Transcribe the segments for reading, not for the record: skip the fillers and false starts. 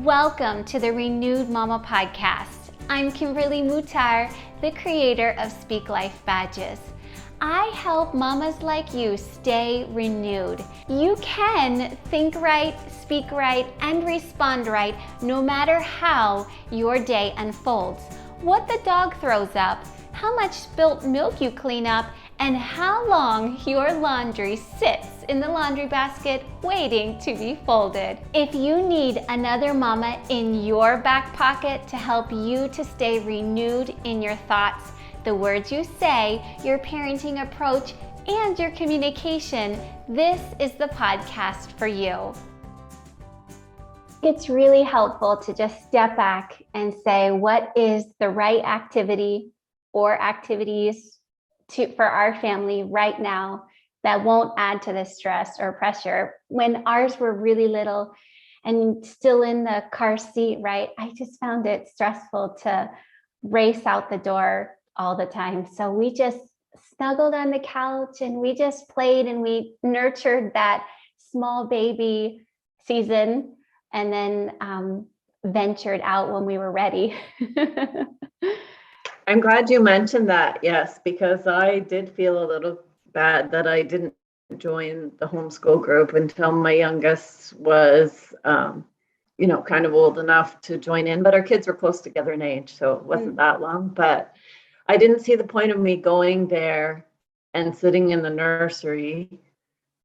Welcome to the Renewed Mama podcast. I'm Kimberly Mutar, the creator of Speak Life Badges. I help mamas like you stay renewed. You can think right, speak right, and respond right no matter how your day unfolds. What the dog throws up, how much spilt milk you clean up, and how long your laundry sits in the laundry basket waiting to be folded. If you need another mama in your back pocket to help you to stay renewed in your thoughts, the words you say, your parenting approach, and your communication, this is the podcast for you. It's really helpful to just step back and say, what is the right activity or activities for our family right now that won't add to the stress or pressure? When ours were really little and still in the car seat, right? I just found it stressful to race out the door all the time. So we just snuggled on the couch and we just played and we nurtured that small baby season and then ventured out when we were ready. I'm glad you mentioned that, yes, because I did feel a little bad that I didn't join the homeschool group until my youngest was, kind of old enough to join in, but our kids were close together in age, so it wasn't that long, but I didn't see the point of me going there and sitting in the nursery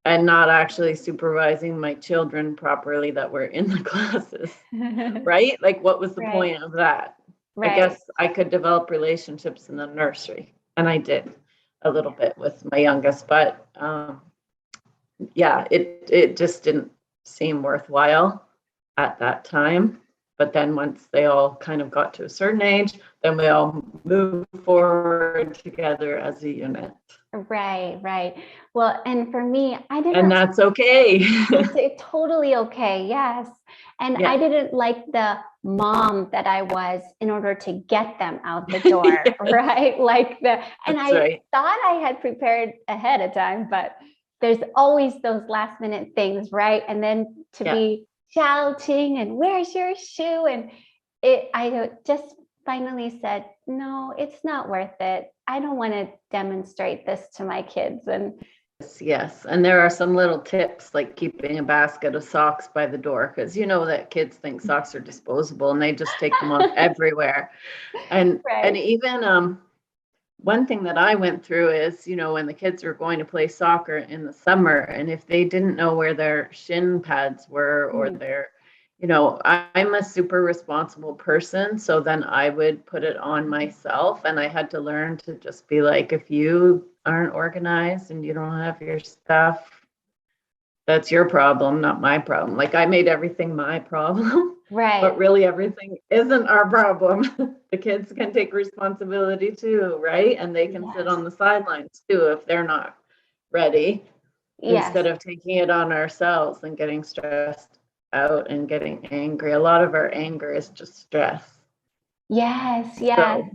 and not actually supervising my children properly that were in the classes, right? Like, what was the point of that? Right. I guess I could develop relationships in the nursery, and I did a little bit with my youngest, but it just didn't seem worthwhile at that time. But then once they all kind of got to a certain age, then we all moved forward together as a unit. Right. Well, and for me, I didn't. And that's okay. It's totally okay. Yes. And I didn't like the mom that I was in order to get them out the door, right? I thought I had prepared ahead of time, but there's always those last minute things, right? And then to be shouting and where's your shoe? And I just finally said, no, it's not worth it. I don't want to demonstrate this to my kids. And yes. And there are some little tips like keeping a basket of socks by the door, because you know that kids think socks are disposable and they just take them off everywhere. And even one thing that I went through is, when the kids were going to play soccer in the summer, and if they didn't know where their shin pads were or their, I'm a super responsible person. So then I would put it on myself, and I had to learn to just be like, if you aren't organized and you don't have your stuff, that's your problem, not my problem. Like, I made everything my problem. Right. But really everything isn't our problem. The kids can take responsibility too, right? And they can sit on the sidelines too if they're not ready, instead of taking it on ourselves and getting stressed out and getting angry. A lot of our anger is just stress. Yes. So,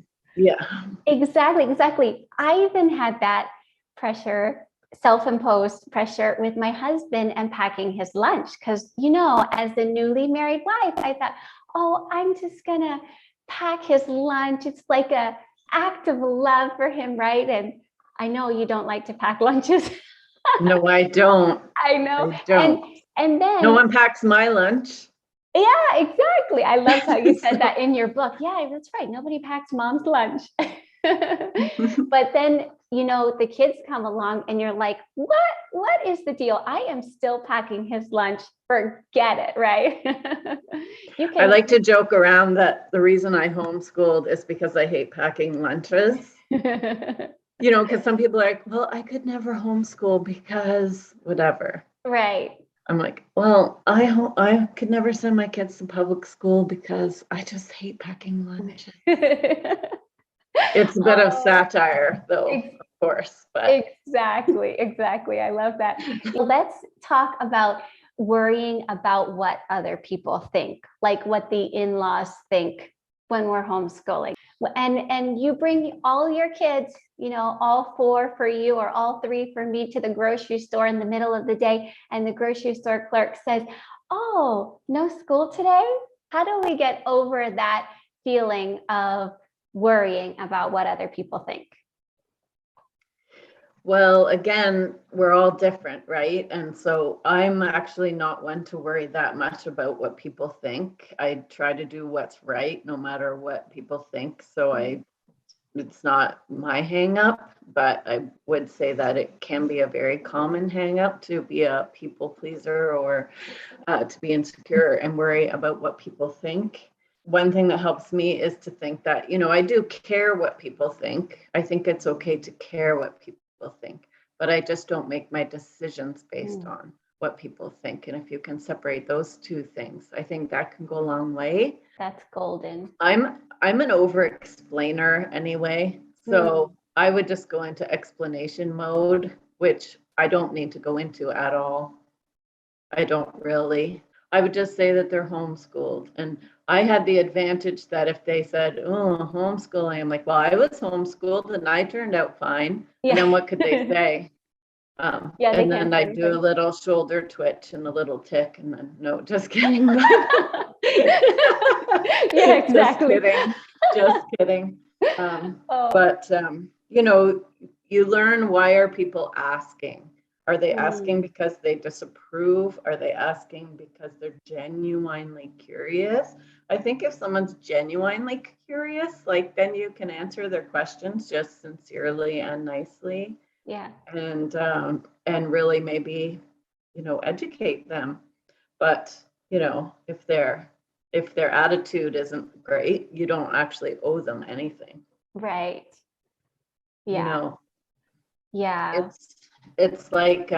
Exactly. I even had that pressure, self-imposed pressure with my husband and packing his lunch. Because, as the newly married wife, I thought, I'm just going to pack his lunch. It's like a act of love for him, right? And I know you don't like to pack lunches. No, I don't. I know. I don't. And then no one packs my lunch. Yeah, exactly. I loved how you said that in your book. Yeah, that's right. Nobody packs mom's lunch. But then, the kids come along and you're like, what is the deal? I am still packing his lunch. Forget it, right? I like to joke around that the reason I homeschooled is because I hate packing lunches. Because some people are like, well, I could never homeschool because whatever. Right. I'm like, well, I could never send my kids to public school because I just hate packing lunches. It's a bit of satire, though, of course. But Exactly. I love that. Let's talk about worrying about what other people think, like what the in-laws think when we're homeschooling. And you bring all your kids, all 4 for you or all 3 for me to the grocery store in the middle of the day. And the grocery store clerk says, oh, no school today? How do we get over that feeling of worrying about what other people think? Well, again, we're all different, right? And so I'm actually not one to worry that much about what people think. I try to do what's right, no matter what people think. So it's not my hang up, but I would say that it can be a very common hang up to be a people pleaser or to be insecure and worry about what people think. One thing that helps me is to think that, I do care what people think. I think it's okay to care what people think, but I just don't make my decisions based on what people think. And if you can separate those two things, I think that can go a long way. That's golden. I'm an over explainer anyway. So I would just go into explanation mode, which I don't need to go into at all. I don't really. I would just say that they're homeschooled. And I had the advantage that if they said, oh, homeschooling, I'm like, well, I was homeschooled and I turned out fine. Yeah. And then what could they say? And then I do a little shoulder twitch and a little tick and then, no, just kidding. Yeah, exactly. Just kidding. But, you learn, why are people asking? Are they asking because they disapprove? Are they asking because they're genuinely curious? I think if someone's genuinely curious, like, then you can answer their questions just sincerely and nicely. Yeah. And really maybe, educate them. But, if their attitude isn't great, you don't actually owe them anything. Right. Yeah. Yeah. It's like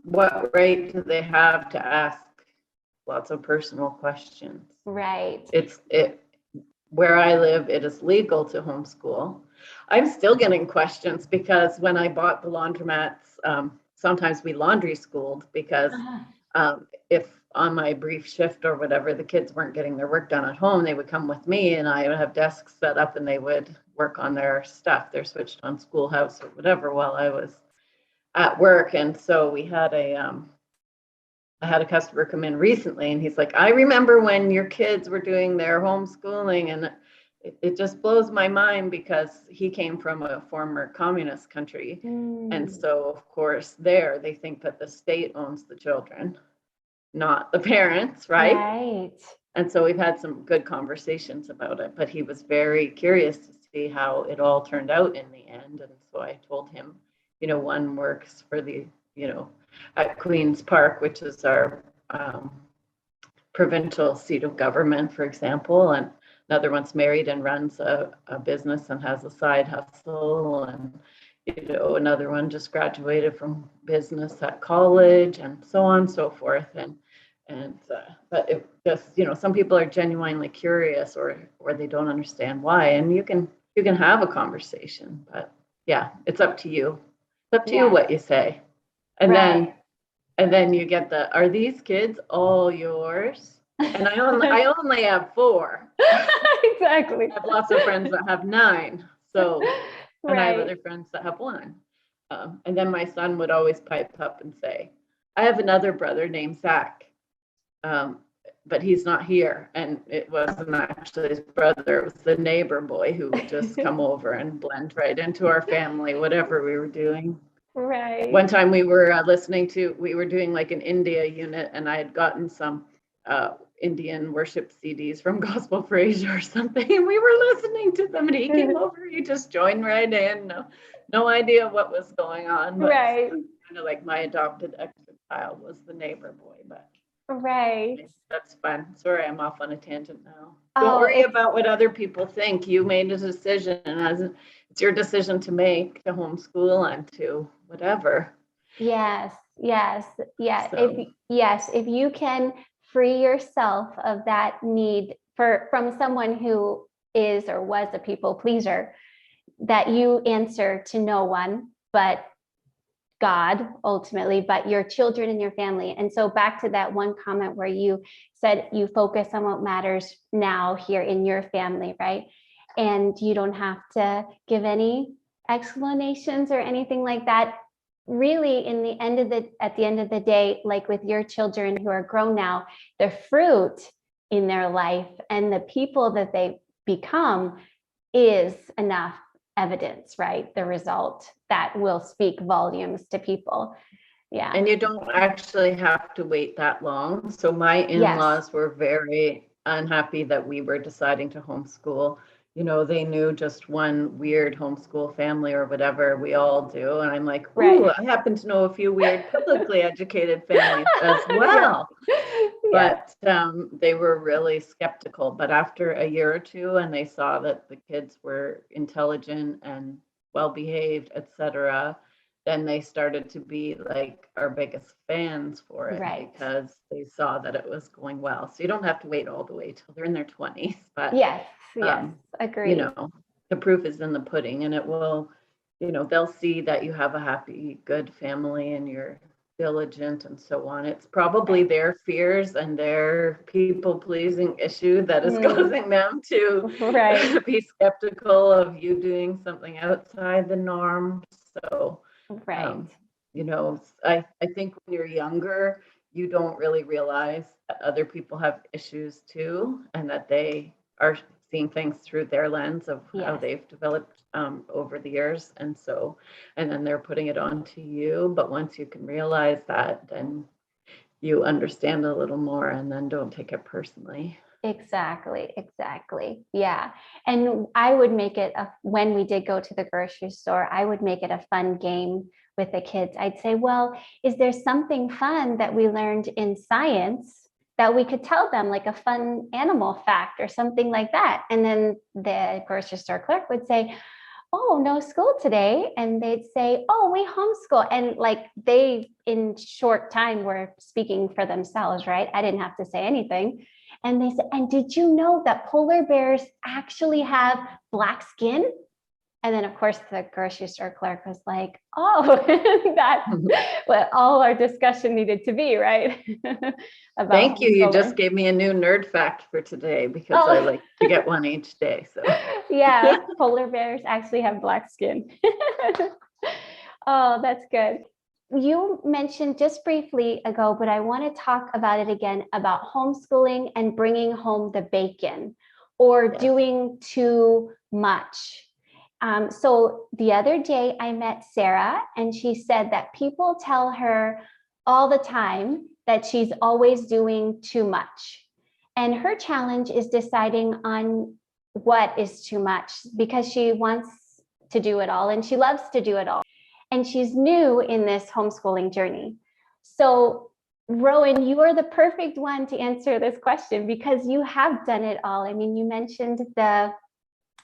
what right do they have to ask lots of personal questions? Right. Where I live, it is legal to homeschool. I'm still getting questions because when I bought the laundromats, sometimes we laundry schooled because if on my brief shift or whatever, the kids weren't getting their work done at home, they would come with me and I would have desks set up and they would work on their stuff. They're switched on Schoolhouse or whatever while I was at work. And so I had a customer come in recently and he's like, I remember when your kids were doing their homeschooling, and it just blows my mind because he came from a former communist country. And so of course they think that the state owns the children, not the parents, right? Right. And so we've had some good conversations about it, but he was very curious to see how it all turned out in the end. And so I told him, one works for the, at Queen's Park, which is our provincial seat of government, for example, and another one's married and runs a business and has a side hustle, and another one just graduated from business at college, and so on and so forth. But it just, some people are genuinely curious or they don't understand why, and you can have a conversation. But yeah, it's up to you. It's up to you what you say. And then you get are these kids all yours? And I only have 4. Exactly. I have lots of friends that have 9. So, and I have other friends that have 1. And then my son would always pipe up and say, I have another brother named Zach, but he's not here. And it wasn't actually his brother. It was the neighbor boy who would just come over and blend right into our family, whatever we were doing. Right. One time we were we were doing like an India unit, and I had gotten some Indian worship CDs from Gospel Praise or something, and we were listening to them, and he came over, he just joined right in, no idea what was going on, but kind of like my adopted extra child was the neighbor boy. But that's fun. Sorry, I'm off on a tangent now. Don't worry about what other people think. You made a decision, and it's your decision to make, to homeschool and to whatever. Yes. So. If you can free yourself of that need from someone who is or was a people pleaser, that you answer to no one but God ultimately, but your children and your family. And so back to that one comment where you said you focus on what matters now here in your family, right? And you don't have to give any explanations or anything like that. really at the end of the day, like with your children who are grown now, the fruit in their life and the people that they become is enough evidence, right? The result that will speak volumes to people. Yeah. And you don't actually have to wait that long. So my in-laws were very unhappy that we were deciding to homeschool. You know, they knew just one weird homeschool family or whatever we all do. And I'm like, ooh, I happen to know a few weird publicly educated families as well. But they were really skeptical. But after a year or two, and they saw that the kids were intelligent and well-behaved, etc., then they started to be like our biggest fans for it, because they saw that it was going well. So you don't have to wait all the way till they're in their 20s, but yes, agree. You know, the proof is in the pudding, and it will, you know, they'll see that you have a happy, good family and you're diligent and so on. It's probably their fears and their people-pleasing issue that is causing them to be skeptical of you doing something outside the norm. So you know, I think when you're younger, you don't really realize that other people have issues too, and that they are seeing things through their lens of how they've developed over the years. And then they're putting it on to you. But once you can realize that, then you understand a little more and then don't take it personally. Exactly. Yeah. And I would make it, when we did go to the grocery store, I would make it a fun game with the kids. I'd say, well, is there something fun that we learned in science that we could tell them, like a fun animal fact or something like that? And then the grocery store clerk would say, oh, no school today. And they'd say, oh, we homeschool. And like they, in short time, were speaking for themselves, right? I didn't have to say anything. And they said, and did you know that polar bears actually have black skin? And then, of course, the grocery store clerk was like, oh, that's what all our discussion needed to be, right? Thank you. You just gave me a new nerd fact for today, because I like to get one each day. So yeah, polar bears actually have black skin. Oh, that's good. You mentioned just briefly ago, but I want to talk about it again, about homeschooling and bringing home the bacon, or doing too much. So the other day I met Sarah, and she said that people tell her all the time that she's always doing too much. And her challenge is deciding on what is too much, because she wants to do it all and she loves to do it all. And she's new in this homeschooling journey. So Rowan, you are the perfect one to answer this question, because you have done it all. I mean, you mentioned the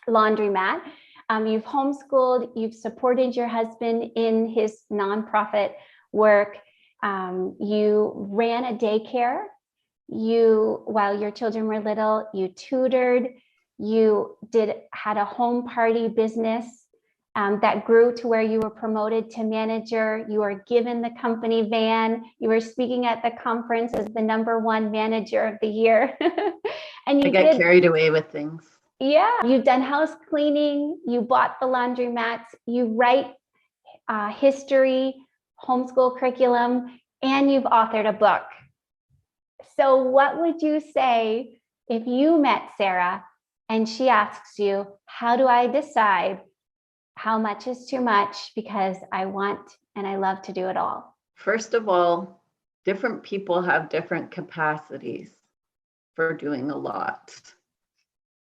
laundromat. You've homeschooled, you've supported your husband in his nonprofit work. You ran a daycare. While your children were little, you tutored. You had a home party business that grew to where you were promoted to manager. You were given the company van. You were speaking at the conference as the #1 manager of the year. And I got carried away with things. Yeah, you've done house cleaning. You bought the laundromats. You write history, homeschool curriculum, and you've authored a book. So what would you say if you met Sarah and she asks you, how do I decide how much is too much, because I want and I love to do it all? First of all, different people have different capacities for doing a lot.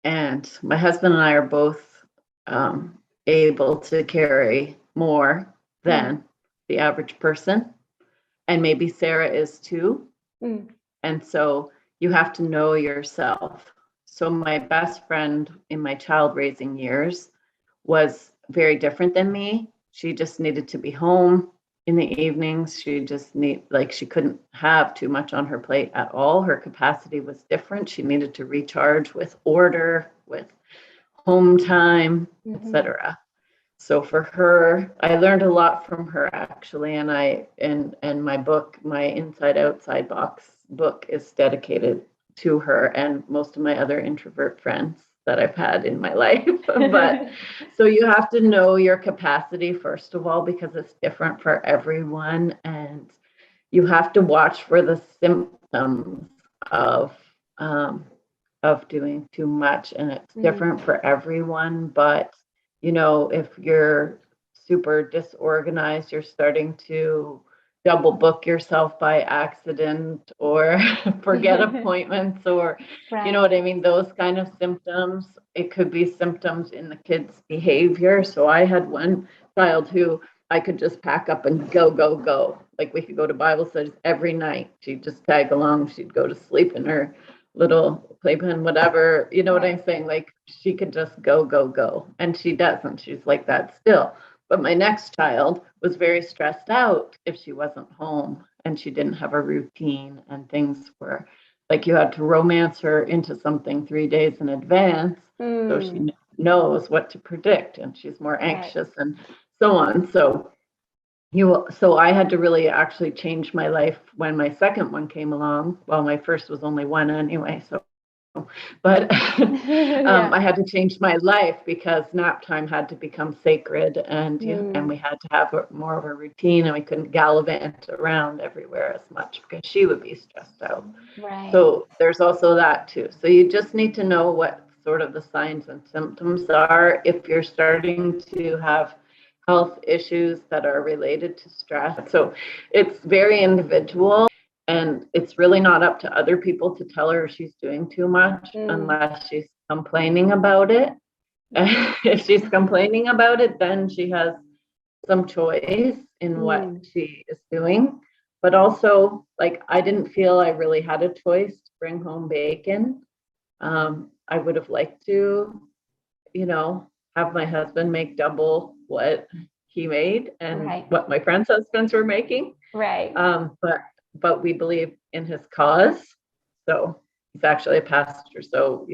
And my husband and I are both able to carry more than the average person. And maybe Sarah is too. And so you have to know yourself. So my best friend in my child raising years was very different than me. She just needed to be home in the evenings. She couldn't have too much on her plate at all. Her capacity was different. She needed to recharge with order, with home time, etc. So for her, I learned a lot from her, actually. And my book, my Inside Outside Box book, is dedicated to her and most of my other introvert friends. that I've had in my life. But so you have to know your capacity, first of all, because it's different for everyone. And you have to watch for the symptoms of doing too much, and it's different for everyone. But if you're super disorganized, you're starting to double book yourself by accident or forget appointments, or you know what I mean, those kind of symptoms. It could be symptoms in the kids' behavior. So I had one child who I could just pack up and go. Like we could go to Bible studies every night. She'd just tag along. She'd go to sleep in her little playpen, whatever. You know what I'm saying? Like she could just go. And she doesn't. She's like that still. But my next child was very stressed out if she wasn't home and she didn't have a routine, and things were like you had to romance her into something 3 days in advance so she knows what to predict, and she's more anxious and so on. So I had to really actually change my life when my second one came along. Well, my first was only one anyway, but I had to change my life because nap time had to become sacred, and and we had to have more of a routine, and we couldn't gallivant around everywhere as much because she would be stressed out. So there's also that too. So you just need to know what sort of the signs and symptoms are if you're starting to have health issues that are related to stress. So it's very individual, and it's really not up to other people to tell her she's doing too much unless she's complaining about it. If she's complaining about it, then she has some choice in what she is doing. But also, like, I didn't feel I really had a choice to bring home bacon. I would have liked to, have my husband make double what he made and what my friends' husbands were making. But we believe in his cause. So he's actually a pastor. So,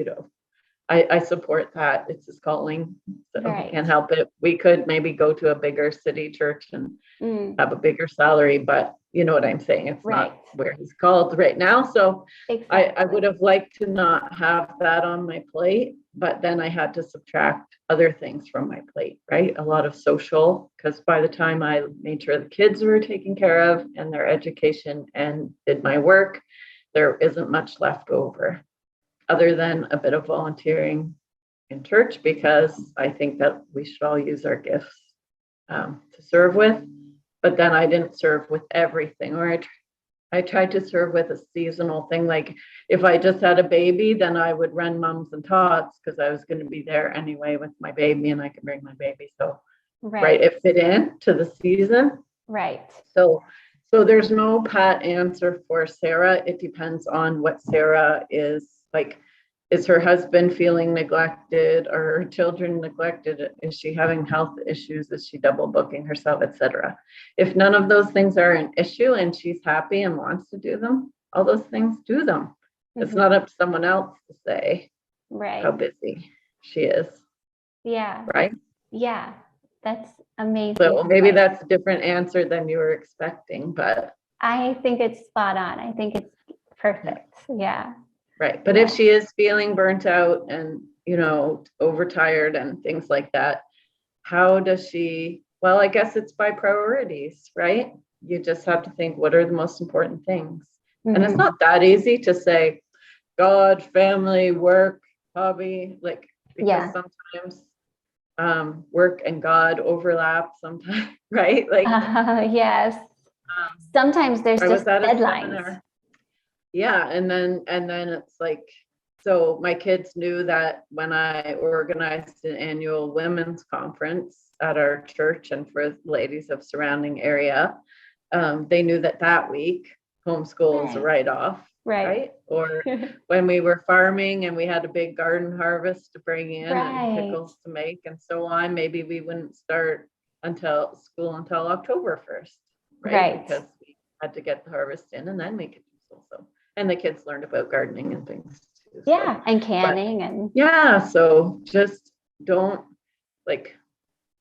I support that. It's his calling. So he can't help it. We could maybe go to a bigger city church and have a bigger salary, but you know what I'm saying? It's not where he's called right now. So I would have liked to not have that on my plate, but then I had to subtract other things from my plate, right? A lot of social, because by the time I made sure the kids were taken care of and their education and did my work, there isn't much left over other than a bit of volunteering in church, because I think that we should all use our gifts to serve with. But then I didn't serve with everything, or I tried to serve with a seasonal thing. Like if I just had a baby, then I would run mums and tots because I was going to be there anyway with my baby, and I could bring my baby. So it fit in to the season. So there's no pat answer for Sarah. It depends on what Sarah is like. Is her husband feeling neglected? Are her children neglected? Is she having health issues? Is she double booking herself, etc.? If none of those things are an issue and she's happy and wants to do them, all those things, do them. It's not up to someone else to say how busy she is. Right? Yeah. That's amazing. So maybe that's a different answer than you were expecting, but I think it's spot on. I think it's perfect. Yeah. Right. But if she is feeling burnt out and, overtired and things like that, how does she, well, I guess it's by priorities, right? You just have to think, what are the most important things? And it's not that easy to say God, family, work, hobby, because sometimes work and God overlap sometimes, right? Yes. Sometimes there's just deadlines. Yeah. And then it's like, so my kids knew that when I organized an annual women's conference at our church and for ladies of surrounding area, they knew that week homeschool is a write-off, right? Or when we were farming and we had a big garden harvest to bring in and pickles to make and so on, maybe we wouldn't start until October 1st, right? Because we had to get the harvest in and then we could do so. And the kids learned about gardening and things too. And canning so just don't,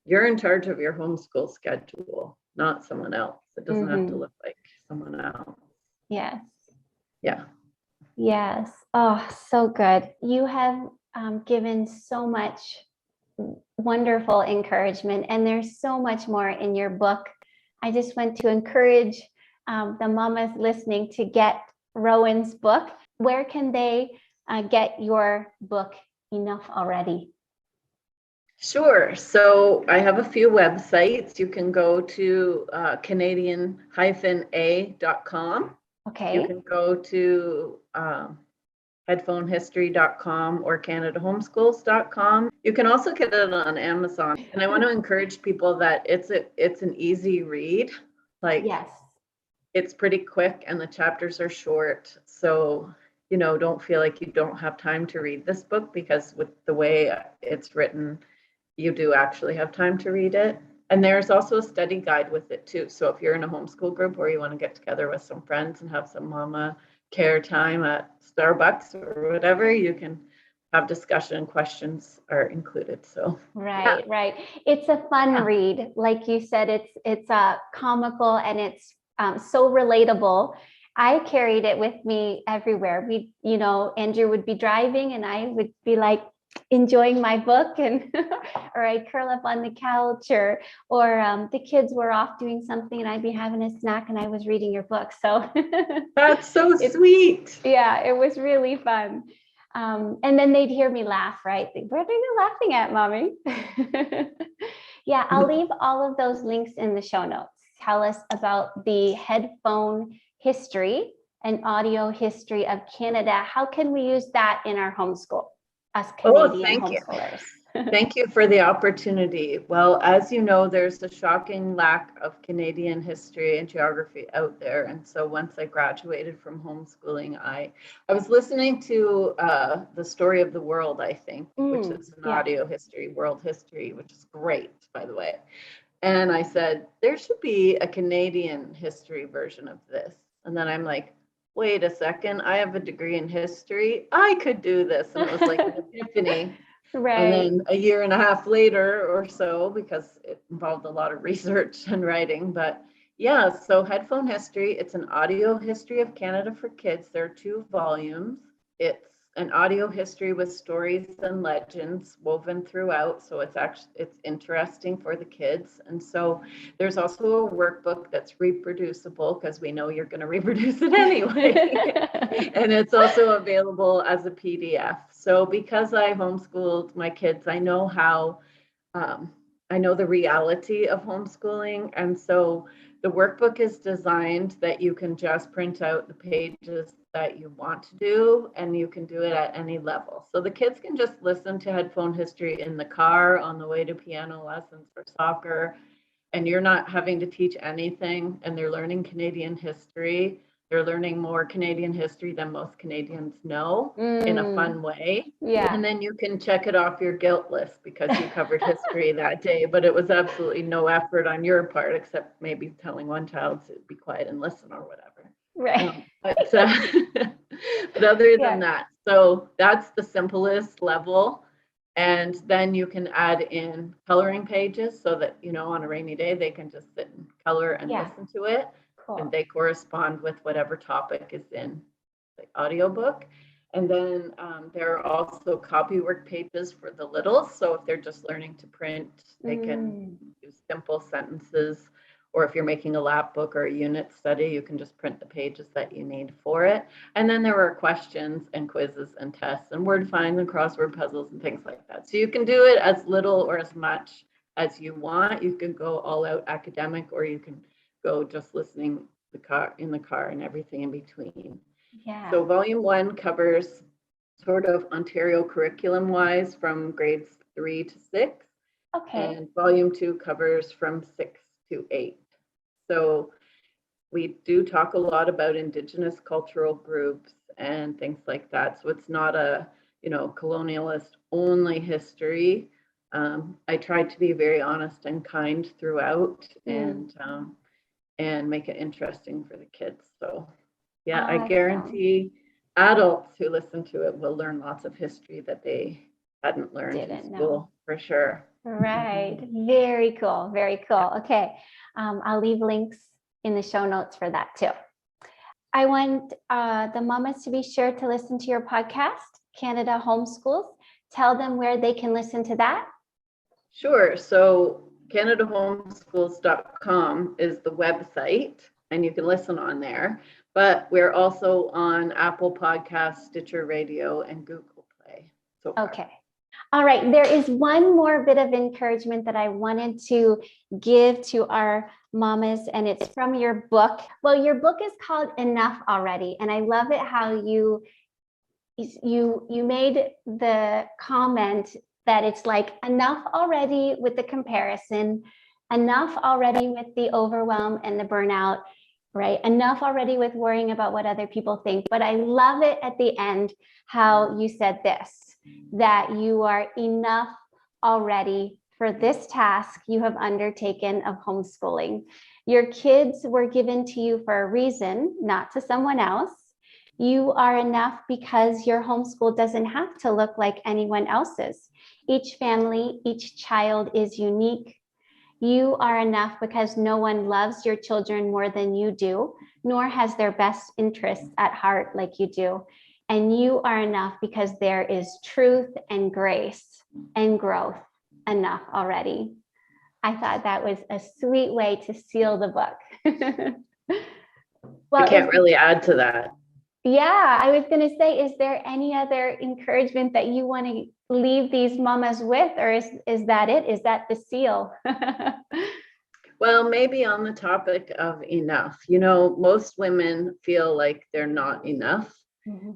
you're in charge of your homeschool schedule, not someone else. It doesn't have to look like someone else. Yes. Yeah. Yes. Oh, so good. You have given so much wonderful encouragement, and there's so much more in your book. I just want to encourage the mamas listening to get Rowan's book. Where can they get your book, Enough Already? Sure. So I have a few websites. You can go to Canadian-A.com. Okay. You can go to headphonehistory.com or canadahomeschools.com. You can also get it on Amazon. And I want to encourage people that it's an easy read. Like, yes, it's pretty quick and the chapters are short. So, don't feel like you don't have time to read this book, because with the way it's written, you do actually have time to read it. And there's also a study guide with it too. So if you're in a homeschool group or you want to get together with some friends and have some mama care time at Starbucks or whatever, you can have discussion. Questions are included. So right. It's a fun read. Like you said, it's comical and it's so relatable. I carried it with me everywhere. Andrew would be driving and I would be like enjoying my book, and or I'd curl up on the couch, or the kids were off doing something and I'd be having a snack and I was reading your book. So that's so sweet. Yeah, it was really fun. And then they'd hear me laugh, right? What are you laughing at, mommy? Yeah, I'll leave all of those links in the show notes. Tell us about the headphone history and audio history of Canada. How can we use that in our homeschool, us Canadian homeschoolers? Thank you for the opportunity. Well, as you know, there's a shocking lack of Canadian history and geography out there. And so once I graduated from homeschooling, I was listening to The Story of the World, I think, which is an audio history, world history, which is great, by the way. And I said, there should be a Canadian history version of this. And then I'm like, wait a second, I have a degree in history. I could do this. And it was like an epiphany. Right. And then a year and a half later or so, because it involved a lot of research and writing, but yeah, so Headphone History, it's an audio history of Canada for kids. There are 2 volumes. It's an audio history with stories and legends woven throughout. So it's interesting for the kids. And so there's also a workbook that's reproducible, because we know you're going to reproduce it anyway. And it's also available as a PDF. So because I homeschooled my kids, I know I know the reality of homeschooling. And so the workbook is designed that you can just print out the pages that you want to do, and you can do it at any level. So the kids can just listen to Headphone History in the car on the way to piano lessons or soccer, and you're not having to teach anything, and they're learning Canadian history. They're learning more Canadian history than most Canadians know in a fun way. Yeah. And then you can check it off your guilt list because you covered history that day, but it was absolutely no effort on your part, except maybe telling one child to be quiet and listen or whatever. Right. But other than that, so that's the simplest level. And then you can add in coloring pages so that, on a rainy day, they can just sit and color and listen to it. Cool. And they correspond with whatever topic is in the audiobook. And then there are also copywork pages for the littles. So if they're just learning to print, they can use simple sentences. Or if you're making a lap book or a unit study, you can just print the pages that you need for it. And then there are questions and quizzes and tests and word finds and crossword puzzles and things like that. So you can do it as little or as much as you want. You can go all out academic, or you can go just listening in the car and everything in between. Yeah. So volume 1 covers sort of Ontario curriculum wise from grades 3 to 6. Okay. And volume 2 covers from 6 to 8. So we do talk a lot about Indigenous cultural groups and things like that. So it's not a, colonialist only history. I tried to be very honest and kind throughout, and make it interesting for the kids. So yeah, I guarantee adults who listen to it will learn lots of history that they hadn't learned in school, for sure. Right. Very cool. Very cool. Okay. I'll leave links in the show notes for that too. I want the mamas to be sure to listen to your podcast, Canada Homeschools. tell them where they can listen to that? Sure. So CanadaHomeschools.com is the website, and you can listen on there. But we're also on Apple Podcasts, Stitcher Radio, and Google Play. So far. Okay. All right. There is one more bit of encouragement that I wanted to give to our mamas, and it's from your book. Well, your book is called Enough Already, and I love it how you made the comment that it's like enough already with the comparison, enough already with the overwhelm and the burnout, right? Enough already with worrying about what other people think. But I love it at the end how you said this, that you are enough already for this task you have undertaken of homeschooling. Your kids were given to you for a reason, not to someone else. You are enough because your homeschool doesn't have to look like anyone else's. Each family, each child is unique. You are enough because no one loves your children more than you do, nor has their best interests at heart like you do. And you are enough because there is truth and grace and growth enough already. I thought that was a sweet way to seal the book. Well, I can't really add to that. Yeah, I was going to say, is there any other encouragement that you want to leave these mamas with, or is that it? Is that the seal? Well, maybe on the topic of enough, most women feel like they're not enough. Mm-hmm.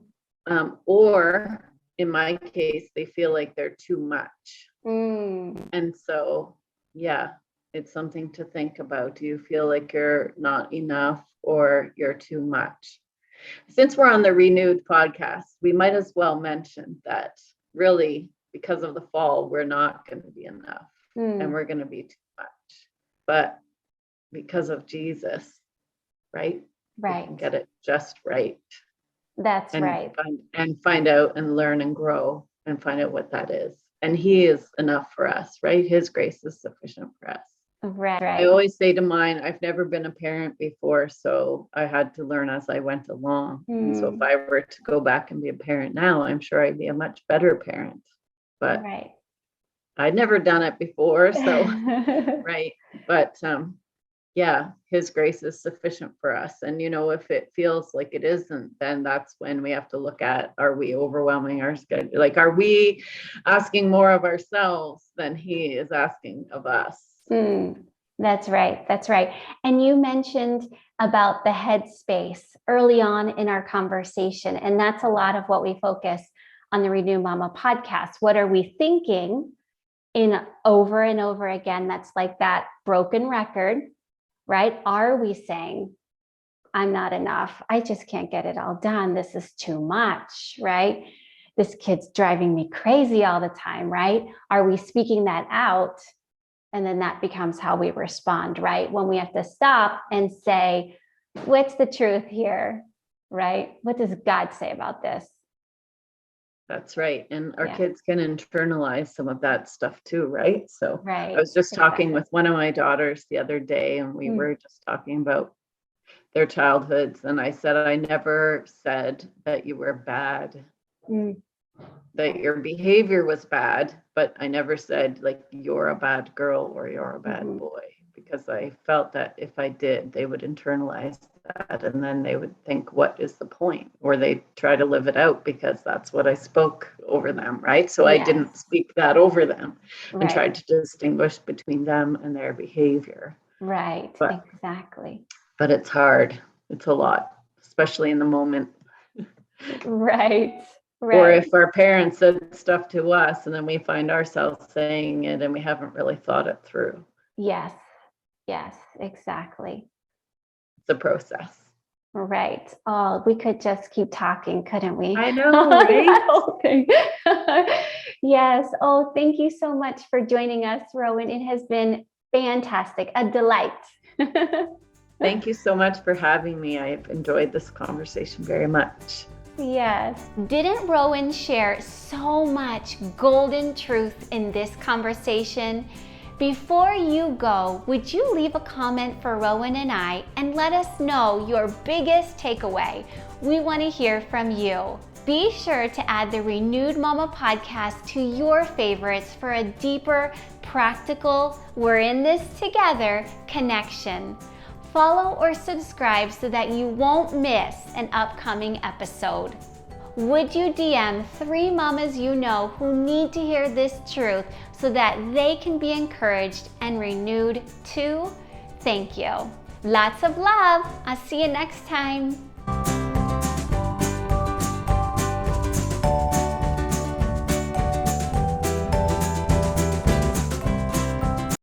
Or in my case, they feel like they're too much. And so, yeah, it's something to think about. Do you feel like you're not enough or you're too much? Since we're on the Renewed podcast, we might as well mention that really, because of the fall, we're not going to be enough and we're going to be too much. But because of Jesus, right? Right. We can get it just right. That's right. And find out and learn and grow and find out what that is. And he is enough for us, right? His grace is sufficient for us. Right. I always say to mine, I've never been a parent before, so I had to learn as I went along. And so if I were to go back and be a parent now, I'm sure I'd be a much better parent. But I'd never done it before, so right. But yeah, his grace is sufficient for us. And if it feels like it isn't, then that's when we have to look at, are we overwhelming our schedule? Like, are we asking more of ourselves than he is asking of us? That's right. That's right. And you mentioned about the headspace early on in our conversation. And that's a lot of what we focus on the Renew Mama podcast. What are we thinking in over and over again? That's like that broken record, right? Are we saying, I'm not enough. I just can't get it all done. This is too much, right? This kid's driving me crazy all the time, right? Are we speaking that out? And then that becomes how we respond, right? When we have to stop and say, what's the truth here, right? What does God say about this? That's right. And our kids can internalize some of that stuff too, right? So I was just talking with one of my daughters the other day, and we were just talking about their childhoods. And I said, I never said that you were bad, that your behavior was bad, but I never said like you're a bad girl or you're a bad boy, because I felt that if I did, they would internalize that, and then they would think, what is the point? Or they try to live it out because that's what I spoke over them, right? So I didn't speak that over them and tried to distinguish between them and their behavior. Right, exactly. But it's hard. It's a lot, especially in the moment. Right. Or if our parents said stuff to us and then we find ourselves saying it and we haven't really thought it through. Yes, exactly. It's a process. Right. Oh, we could just keep talking, couldn't we? I know, right? Yes. Oh, thank you so much for joining us, Rowan. It has been fantastic, a delight. Thank you so much for having me. I've enjoyed this conversation very much. Yes. Didn't Rowan share so much golden truth in this conversation? Before you go, would you leave a comment for Rowan and I and let us know your biggest takeaway? We want to hear from you. Be sure to add the Renewed Mama podcast to your favorites for a deeper, practical, we're in this together connection. Follow or subscribe so that you won't miss an upcoming episode. Would you DM 3 mamas you know who need to hear this truth so that they can be encouraged and renewed too? Thank you. Lots of love. I'll see you next time.